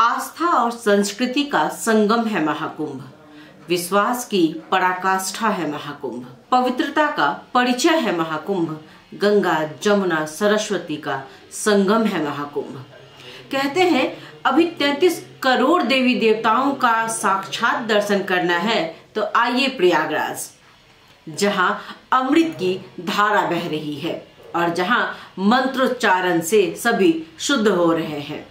आस्था और संस्कृति का संगम है महाकुंभ। विश्वास की पराकाष्ठा है महाकुंभ। पवित्रता का परिचय है महाकुंभ। गंगा जमुना सरस्वती का संगम है महाकुंभ। कहते हैं अभी 33 करोड़ देवी देवताओं का साक्षात दर्शन करना है तो आइए प्रयागराज, जहां अमृत की धारा बह रही है और जहां मंत्रोच्चारण से सभी शुद्ध हो रहे हैं।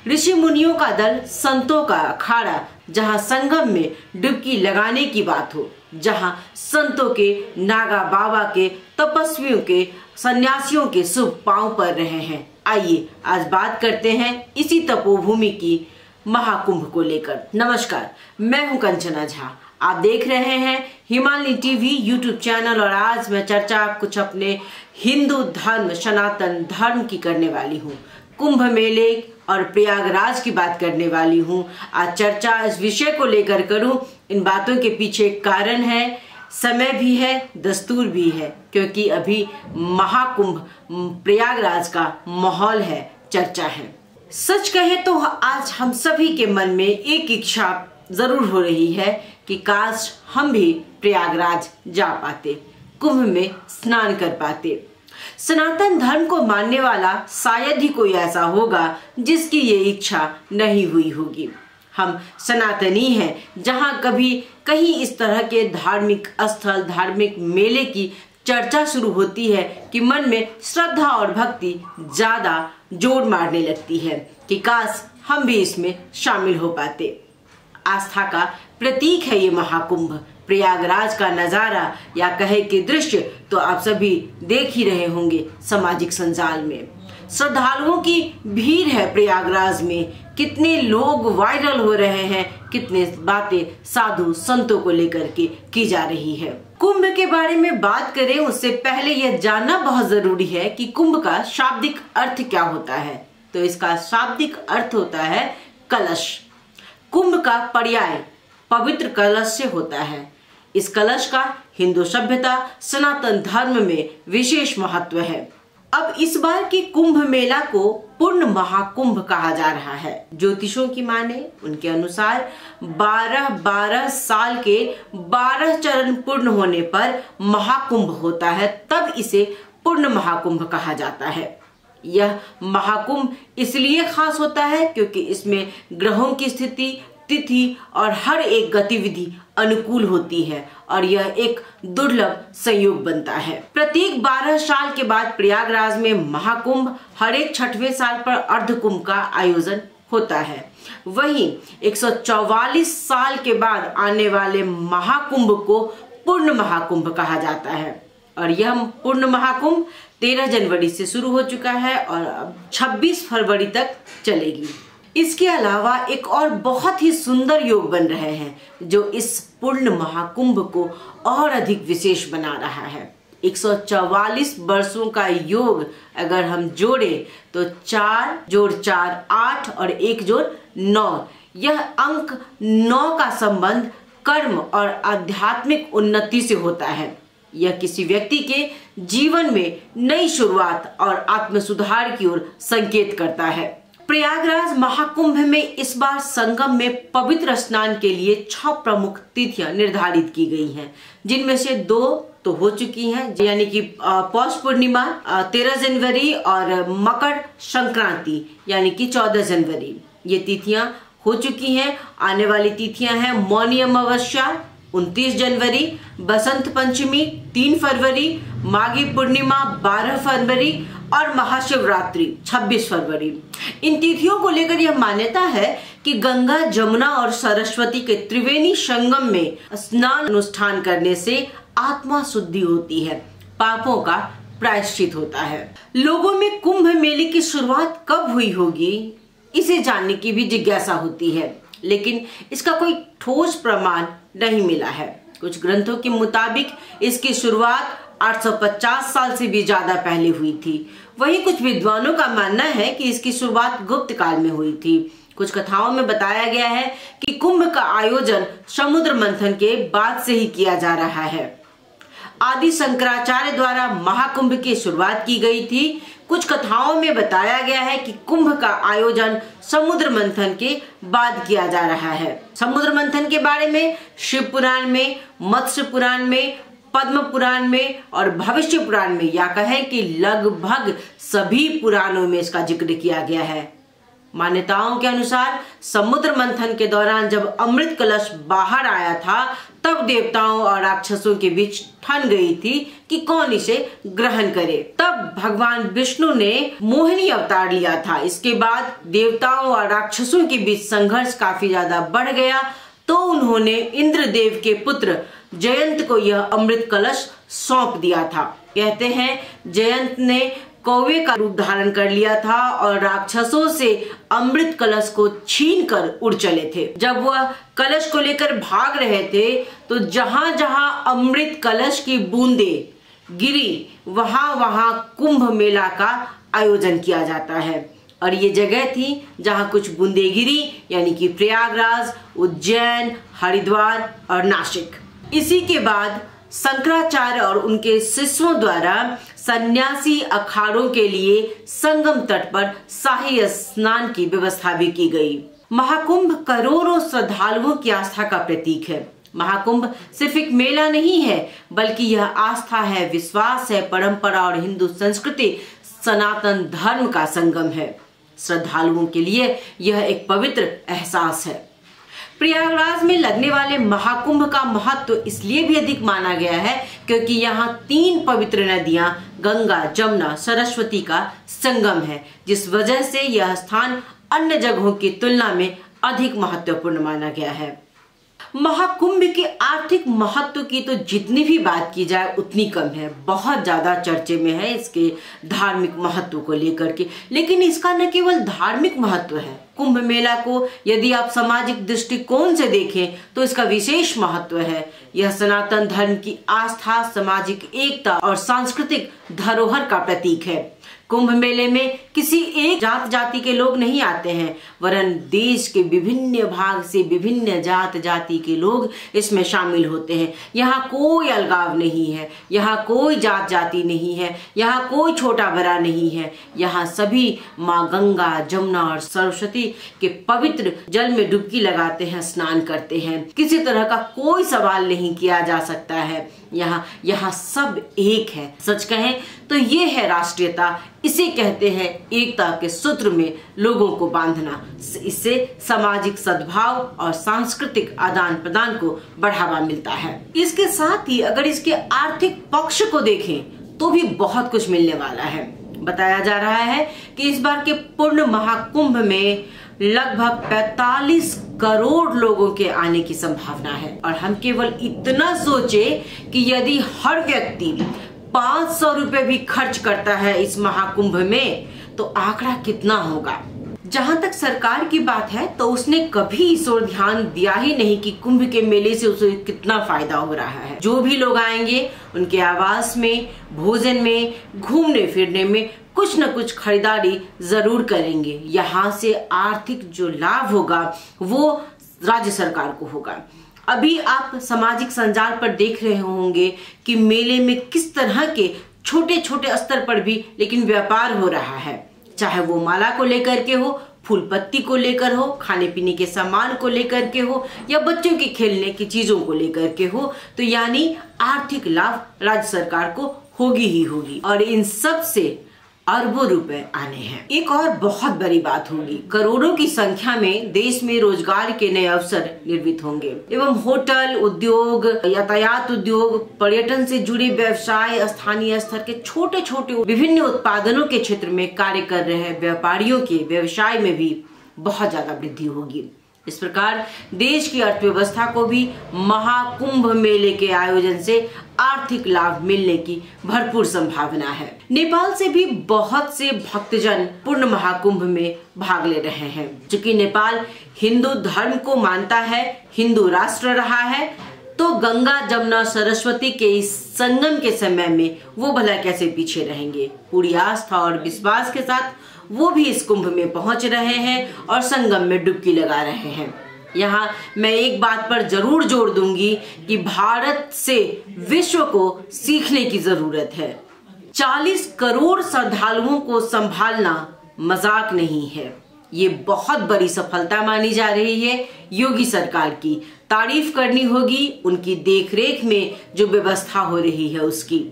ऋषि मुनियों का दल, संतों का अखाड़ा, जहां संगम में डुबकी लगाने की बात हो, जहां संतों के, नागा बाबा के, तपस्वियों के, सन्यासियों के शुभ पांव पर रहे हैं। आइए आज बात करते हैं इसी तपोभूमि की महाकुंभ को लेकर। नमस्कार, मैं हूं कंचना झा। आप देख रहे हैं हिमालय टीवी यूट्यूब चैनल और आज मैं चर्चा कुछ अपने हिंदू धर्म, सनातन धर्म की करने वाली हूँ। कुंभ मेले और प्रयागराज की बात करने वाली हूँ। आज चर्चा इस विषय को लेकर करूँ। इन बातों के पीछे कारण है, समय भी है, दस्तूर भी है, क्योंकि अभी महाकुंभ प्रयागराज का माहौल है, चर्चा है। सच कहे तो आज हम सभी के मन में एक इच्छा जरूर हो रही है कि काश हम भी प्रयागराज जा पाते, कुंभ में स्नान कर पाते। सनातन धर्म को मानने वाला शायद ही कोई ऐसा होगा जिसकी ये इच्छा नहीं हुई होगी। हम सनातनी हैं, जहां कभी कहीं इस तरह के धार्मिक स्थल, धार्मिक मेले की चर्चा शुरू होती है कि मन में श्रद्धा और भक्ति ज्यादा जोर मारने लगती है कि काश हम भी इसमें शामिल हो पाते। आस्था का प्रतीक है ये महाकुंभ। प्रयागराज का नजारा या कहे कि दृश्य तो आप सभी देख ही रहे होंगे सामाजिक संजाल में। श्रद्धालुओं की भीड़ है प्रयागराज में। कितने लोग वायरल हो रहे हैं, कितने बातें साधु संतों को लेकर के की जा रही है। कुंभ के बारे में बात करें उससे पहले यह जानना बहुत जरूरी है कि कुंभ का शाब्दिक अर्थ क्या होता है। तो इसका शाब्दिक अर्थ होता है कलश। कुंभ का पर्याय पवित्र कलश से होता है। इस कलश का हिंदू सभ्यता, सनातन धर्म में विशेष महत्व है। अब इस बार की कुंभ मेला को पूर्ण महाकुंभ कहा जा रहा है। ज्योतिषों की माने उनके अनुसार 12-12 साल के 12 चरण पूर्ण होने पर महाकुंभ होता है, तब इसे पूर्ण महाकुंभ कहा जाता है। यह महाकुंभ इसलिए खास होता है क्योंकि इसमें ग्रहों की स्थिति, तिथि और हर एक गतिविधि अनुकूल होती है और यह एक दुर्लभ संयोग बनता है। प्रत्येक 12 साल के बाद प्रयागराज में महाकुंभ, हर एक 6वें साल पर अर्धकुंभ का आयोजन होता है। वहीं 144 साल के बाद आने वाले महाकुंभ को पूर्ण महाकुंभ कहा जाता है और यह पूर्ण महाकुंभ 13 जनवरी से शुरू हो चुका है और अब 26 फरवरी तक चलेगी। इसके अलावा एक और बहुत ही सुंदर योग बन रहे हैं जो इस पूर्ण महाकुंभ को और अधिक विशेष बना रहा है। 144 वर्षों का योग अगर हम जोड़े तो 4 जोड़ 4 8 और 1 जोड़ 9। यह अंक 9 का संबंध कर्म और आध्यात्मिक उन्नति से होता है। यह किसी व्यक्ति के जीवन में नई शुरुआत और आत्म सुधार की ओर संकेत करता है। प्रयागराज महाकुंभ में इस बार संगम में पवित्र स्नान के लिए 6 प्रमुख तिथियां निर्धारित की गई हैं, जिनमें से 2 तो हो चुकी हैं, यानी कि पौष पूर्णिमा 13 जनवरी और मकर संक्रांति यानी कि 14 जनवरी। ये तिथियां हो चुकी हैं। आने वाली तिथियां हैं मौनी अमावस्या 29 जनवरी, बसंत पंचमी 3 फरवरी, माघी पूर्णिमा 12 फरवरी और महाशिवरात्रि 26 फरवरी। इन तिथियों को लेकर यह मान्यता है कि गंगा जमुना और सरस्वती के त्रिवेणी संगम में स्नान अनुष्ठान करने से आत्मा शुद्धि होती है, पापों का प्रायश्चित होता है। लोगों में कुंभ मेले की शुरुआत कब हुई होगी, इसे जानने की भी जिज्ञासा होती है, लेकिन इसका कोई ठोस प्रमाण नहीं मिला है। कुछ ग्रंथों के मुताबिक इसकी शुरुआत 850 साल से भी ज्यादा पहले हुई थी। वहीं कुछ विद्वानों का मानना है कि इसकी शुरुआत गुप्त काल में हुई थी। कुछ कथाओं में बताया गया है कि कुंभ का आयोजन समुद्र मंथन के बाद से ही किया जा रहा है। आदि शंकराचार्य द्वारा महाकुंभ की शुरुआत की गई थी। कुछ कथाओं में बताया गया है कि कुंभ का आयोजन समुद्र मंथन के बाद किया जा रहा है। समुद्र मंथन के बारे में शिव पुराण में, मत्स्य पुराण में, पद्म पुराण में और भविष्य पुराण में, या कहें कि लगभग सभी पुराणों में इसका जिक्र किया गया है। मान्यताओं के अनुसार समुद्र मंथन के दौरान जब अमृत कलश बाहर आया था, तब देवताओं और राक्षसों के बीच ठन गई थी कि कौन इसे ग्रहण करे। तब भगवान विष्णु ने मोहिनी अवतार लिया था। इसके बाद देवताओं और राक्षसों के बीच संघर्ष काफी ज्यादा बढ़ गया, तो उन्होंने इंद्रदेव के पुत्र जयंत को यह अमृत कलश सौंप दिया था। कहते हैं जयंत ने कौवे का रूप धारण कर लिया था और राक्षसों से अमृत कलश को छीनकर उड़ चले थे। जब वह कलश को लेकर भाग रहे थे, तो जहां जहां अमृत कलश की बूंदें गिरी, वहां वहां कुंभ मेला का आयोजन किया जाता है। और ये जगह थी जहां कुछ बूंदें गिरी, यानी कि प्रयागराज, उज्जैन, हरिद्वार और नासिक। इसी के बाद शंकराचार्य और उनके शिष्यों द्वारा सन्यासी अखाड़ों के लिए संगम तट पर शाही स्नान की व्यवस्था भी की गई। महाकुंभ करोड़ों श्रद्धालुओं की आस्था का प्रतीक है। महाकुंभ सिर्फ एक मेला नहीं है, बल्कि यह आस्था है, विश्वास है, परंपरा और हिंदू संस्कृति, सनातन धर्म का संगम है। श्रद्धालुओं के लिए यह एक पवित्र एहसास है। प्रयागराज में लगने वाले महाकुंभ का महत्व इसलिए भी अधिक माना गया है क्योंकि यहाँ 3 पवित्र नदियां गंगा, जमुना, सरस्वती का संगम है, जिस वजह से यह स्थान अन्य जगहों की तुलना में अधिक महत्वपूर्ण माना गया है। महाकुंभ के आर्थिक महत्व की तो जितनी भी बात की जाए उतनी कम है। बहुत ज्यादा चर्चे में है इसके धार्मिक महत्व को लेकर के, लेकिन इसका न केवल धार्मिक महत्व है। कुंभ मेला को यदि आप सामाजिक दृष्टिकोण से देखें तो इसका विशेष महत्व है। यह सनातन धर्म की आस्था, सामाजिक एकता और सांस्कृतिक धरोहर का प्रतीक है। कुंभ मेले में किसी एक जात जाति के लोग नहीं आते हैं, वरन देश के विभिन्न भाग से विभिन्न जात जाति के लोग इसमें शामिल होते हैं। यहाँ कोई अलगाव नहीं है, यहाँ कोई जात जाति नहीं है, यहाँ कोई छोटा बड़ा नहीं है। यहाँ सभी माँ गंगा, जमुना और सरस्वती के पवित्र जल में डुबकी लगाते हैं, स्नान करते हैं। किसी तरह का कोई सवाल नहीं किया जा सकता है। यहाँ सब एक है। सच कहें तो ये है राष्ट्रीयता। इसे कहते हैं एकता के सूत्र में लोगों को बांधना। इससे सामाजिक सद्भाव और सांस्कृतिक आदान प्रदान को बढ़ावा मिलता है। इसके साथ ही अगर इसके आर्थिक पक्ष को देखें तो भी बहुत कुछ मिलने वाला है। बताया जा रहा है कि इस बार के पूर्ण महाकुंभ में लगभग 45 करोड़ लोगों के आने की संभावना है। और हम केवल इतना सोचे कि यदि हर व्यक्ति 500 रुपए भी खर्च करता है इस महाकुंभ में, तो आंकड़ा कितना होगा। जहां तक सरकार की बात है तो उसने कभी इस ओर ध्यान दिया ही नहीं कि कुंभ के मेले से उसे कितना फायदा हो रहा है। जो भी लोग आएंगे उनके आवास में, भोजन में, घूमने फिरने में कुछ न कुछ खरीदारी जरूर करेंगे। यहाँ से आर्थिक जो लाभ होगा वो राज्य सरकार को होगा। अभी आप सामाजिक संजाल पर देख रहे होंगे कि मेले में किस तरह के छोटे छोटे स्तर पर भी लेकिन व्यापार हो रहा है। चाहे वो माला को लेकर के हो, फूल पत्ती को लेकर हो, खाने पीने के सामान को लेकर के हो, या बच्चों के खेलने की चीजों को लेकर के हो, तो यानी आर्थिक लाभ राज्य सरकार को होगी ही होगी। और इन सब से अरबों रुपए आने हैं। एक और बहुत बड़ी बात होगी, करोड़ों की संख्या में देश में रोजगार के नए अवसर निर्मित होंगे एवं होटल उद्योग, यातायात उद्योग, पर्यटन से जुड़े व्यवसाय, स्थानीय स्तर के छोटे छोटे विभिन्न उत्पादनों के क्षेत्र में कार्य कर रहे व्यापारियों के व्यवसाय में भी बहुत ज्यादा वृद्धि होगी। इस प्रकार देश की अर्थव्यवस्था को भी महाकुंभ मेले के आयोजन से आर्थिक लाभ मिलने की भरपूर संभावना है। नेपाल से भी बहुत से भक्तजन पूर्ण महाकुंभ में भाग ले रहे हैं। चूंकि नेपाल हिंदू धर्म को मानता है, हिंदू राष्ट्र रहा है, तो गंगा, जमुना, सरस्वती के इस संगम के समय में वो भला कैसे पीछे रहेंगे। पूरी आस्था और विश्वास के साथ वो भी इस कुंभ में पहुंच रहे हैं और संगम में डुबकी लगा रहे हैं। यहाँ मैं एक बात पर जरूर जोर दूंगी कि भारत से विश्व को सीखने की जरूरत है। 40 करोड़ श्रद्धालुओं को संभालना मजाक नहीं है। ये बहुत बड़ी सफलता मानी जा रही है योगी सरकार की। तारीफ करनी होगी उनकी देखरेख में जो व्यवस्था हो रही है उसकी।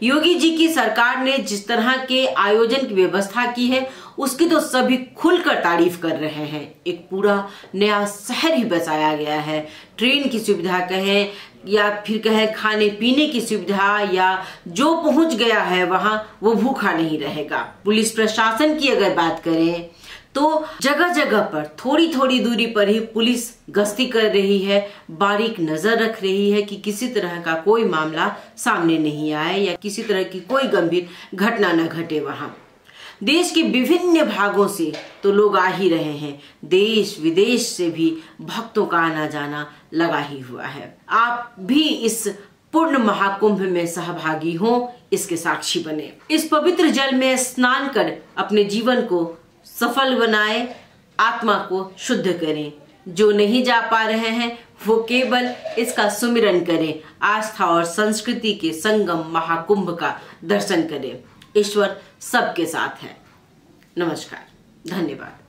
योगी जी की सरकार ने जिस तरह के आयोजन की व्यवस्था की है उसकी तो सभी खुलकर तारीफ कर रहे हैं। एक पूरा नया शहर ही बसाया गया है। ट्रेन की सुविधा कहें या फिर कहें खाने पीने की सुविधा, या जो पहुंच गया है वहां वो भूखा नहीं रहेगा। पुलिस प्रशासन की अगर बात करें तो जगह जगह पर थोड़ी थोड़ी दूरी पर ही पुलिस गश्ती कर रही है, बारीक नजर रख रही है कि किसी तरह का कोई मामला सामने नहीं आए या किसी तरह की कोई गंभीर घटना न घटे। वहां देश के विभिन्न भागों से तो लोग आ ही रहे हैं, देश विदेश से भी भक्तों का आना जाना लगा ही हुआ है। आप भी इस पूर्ण महाकुंभ में सहभागी हों, इसके साक्षी बने। इस पवित्र जल में स्नान कर अपने जीवन को सफल बनाए, आत्मा को शुद्ध करें। जो नहीं जा पा रहे हैं वो केवल इसका सुमिरन करें, आस्था और संस्कृति के संगम महाकुंभ का दर्शन करें। ईश्वर सबके साथ है। नमस्कार, धन्यवाद।